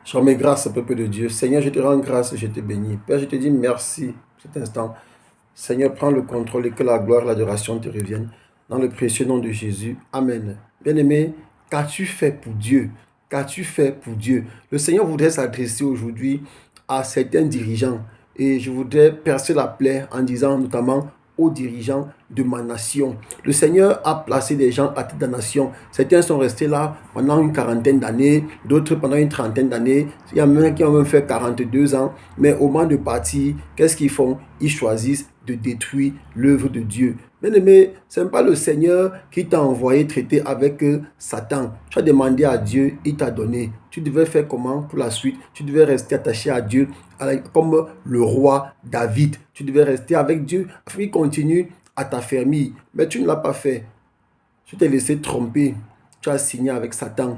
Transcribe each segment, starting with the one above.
Je remets grâce au peuple de Dieu. Seigneur, je te rends grâce et je te bénis. Père, je te dis merci pour cet instant. Seigneur, prends le contrôle et que la gloire et l'adoration te reviennent. Dans le précieux nom de Jésus. Amen. Bien-aimé, qu'as-tu fait pour Dieu? Qu'as-tu fait pour Dieu? Le Seigneur voudrait s'adresser aujourd'hui à certains dirigeants. Et je voudrais percer la plaie en disant notamment aux dirigeants de ma nation. Le Seigneur a placé des gens à tête de la nation. Certains sont restés là pendant une quarantaine d'années, d'autres pendant une trentaine d'années. Il y a même qui ont même fait 42 ans. Mais au moment de partir, qu'est-ce qu'ils font? Ils choisissent de détruire l'œuvre de Dieu. Bien-aimé, ce n'est pas le Seigneur qui t'a envoyé traiter avec Satan. Tu as demandé à Dieu, il t'a donné. Tu devais faire comment pour la suite? Tu devais rester attaché à Dieu comme le roi David. Tu devais rester avec Dieu afin qu'il continue à t'affermir. Mais tu ne l'as pas fait. Tu t'es laissé tromper. Tu as signé avec Satan.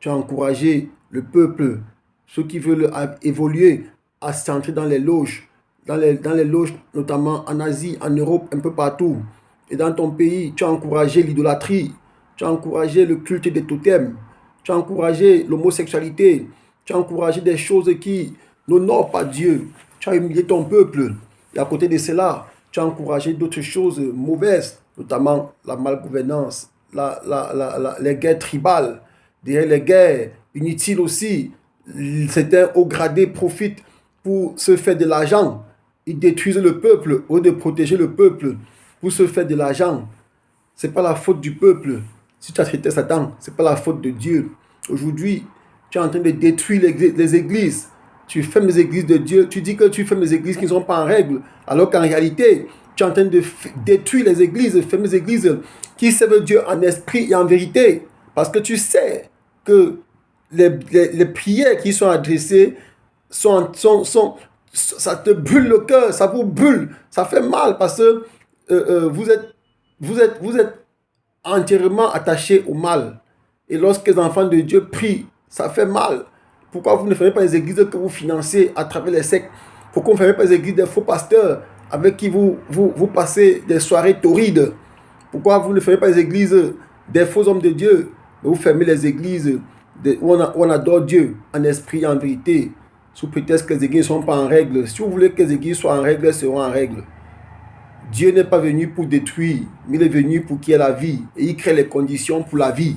Tu as encouragé le peuple, ceux qui veulent évoluer, à s'entrer dans les loges. Dans les loges, notamment en Asie, en Europe, un peu partout. Et dans ton pays, tu as encouragé l'idolâtrie. Tu as encouragé le culte des totems. Tu as encouragé l'homosexualité. Tu as encouragé des choses qui n'honorent pas Dieu. Tu as humilié ton peuple. Et à côté de cela, tu as encouragé d'autres choses mauvaises, notamment la malgouvernance, les guerres tribales, les guerres inutiles aussi. Certains hauts gradés profitent pour se faire de l'argent. Ils détruisent le peuple au lieu de protéger le peuple pour se faire de l'argent. Ce n'est pas la faute du peuple. Si tu as traité Satan, ce n'est pas la faute de Dieu. Aujourd'hui, tu es en train de détruire les églises. Tu fermes les églises de Dieu. Tu dis que tu fermes les églises qui ne sont pas en règle. Alors qu'en réalité, tu es en train de détruire les églises, fermer les églises qui servent Dieu en esprit et en vérité. Parce que tu sais que les prières qui sont adressées ça te brûle le cœur, ça vous brûle, ça fait mal parce que vous êtes entièrement attaché au mal. Et lorsque les enfants de Dieu prient, ça fait mal. Pourquoi vous ne fermez pas les églises que vous financez à travers les sectes? Pourquoi vous ne fermez pas les églises des faux pasteurs avec qui vous passez des soirées torrides? Pourquoi vous ne fermez pas les églises des faux hommes de Dieu? Mais vous fermez les églises où on adore Dieu en esprit et en vérité, sous prétexte que les églises ne sont pas en règle. Si vous voulez que les églises soient en règle, elles seront en règle. Dieu n'est pas venu pour détruire, mais il est venu pour qu'il y ait la vie. Et il crée les conditions pour la vie.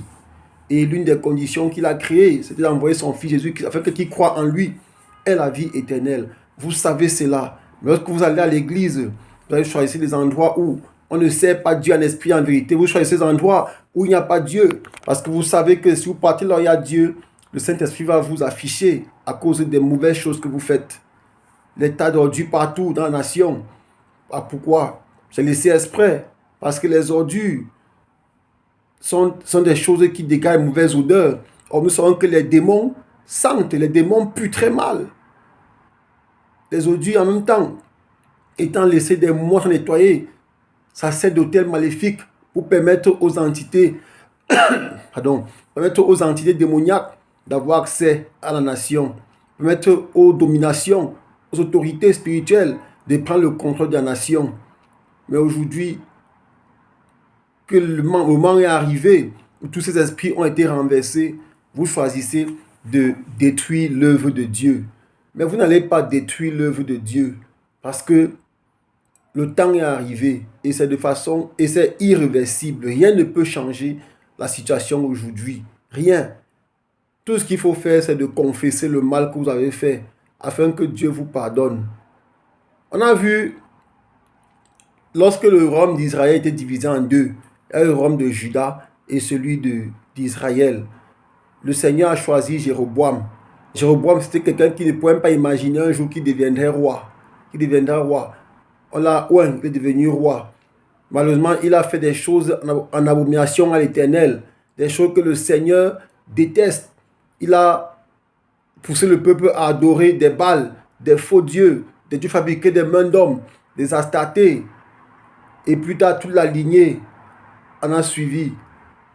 Et l'une des conditions qu'il a créées, c'était d'envoyer son fils Jésus, afin que qui croit en lui ait la vie éternelle. Vous savez cela. Mais lorsque vous allez à l'église, vous allez choisir des endroits où on ne sert pas Dieu en esprit et en vérité. Vous choisissez des endroits où il n'y a pas Dieu. Parce que vous savez que si vous partez là où il y a Dieu, le Saint-Esprit va vous afficher à cause des mauvaises choses que vous faites. Les tas d'ordures partout dans la nation. Ah, pourquoi? C'est laissé exprès. Parce que les ordures sont des choses qui dégagent une mauvaise odeur. Or, nous savons que les démons sentent, les démons puent très mal. Les ordures, en même temps, étant laissées des mois sans nettoyer, ça sert d'hôtel maléfique pour permettre aux entités, permettre aux entités démoniaques d'avoir accès à la nation, permettre aux dominations, aux autorités spirituelles de prendre le contrôle de la nation. Mais aujourd'hui, que le moment est arrivé où tous ces esprits ont été renversés, vous choisissez de détruire l'œuvre de Dieu. Mais vous n'allez pas détruire l'œuvre de Dieu parce que le temps est arrivé et c'est irréversible. Rien ne peut changer la situation aujourd'hui. Rien. Tout ce qu'il faut faire, c'est de confesser le mal que vous avez fait afin que Dieu vous pardonne. On a vu, lorsque le royaume d'Israël était divisé en deux, il y a le royaume de Juda et celui d'Israël. Le Seigneur a choisi Jéroboam. Jéroboam, c'était quelqu'un qui ne pouvait même pas imaginer un jour qu'il deviendrait roi. On l'a, ouais, il est devenu roi. Malheureusement, il a fait des choses en abomination à l'Éternel, des choses que le Seigneur déteste. Il a poussé le peuple à adorer des Baals, des faux dieux, des dieux fabriqués des mains d'hommes, des Astartés. Et plus tard, toute la lignée en a suivi.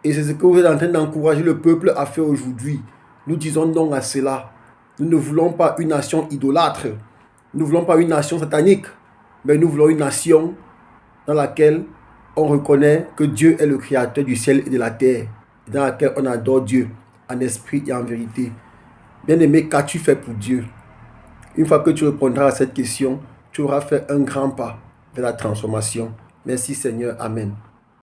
Et c'est ce que vous êtes en train d'encourager le peuple à faire aujourd'hui. Nous disons non à cela. Nous ne voulons pas une nation idolâtre. Nous ne voulons pas une nation satanique. Mais nous voulons une nation dans laquelle on reconnaît que Dieu est le créateur du ciel et de la terre. Dans laquelle on adore Dieu en esprit et en vérité. Bien-aimé, qu'as-tu fait pour Dieu? Une fois que tu répondras à cette question, tu auras fait un grand pas vers la transformation. Merci Seigneur. Amen.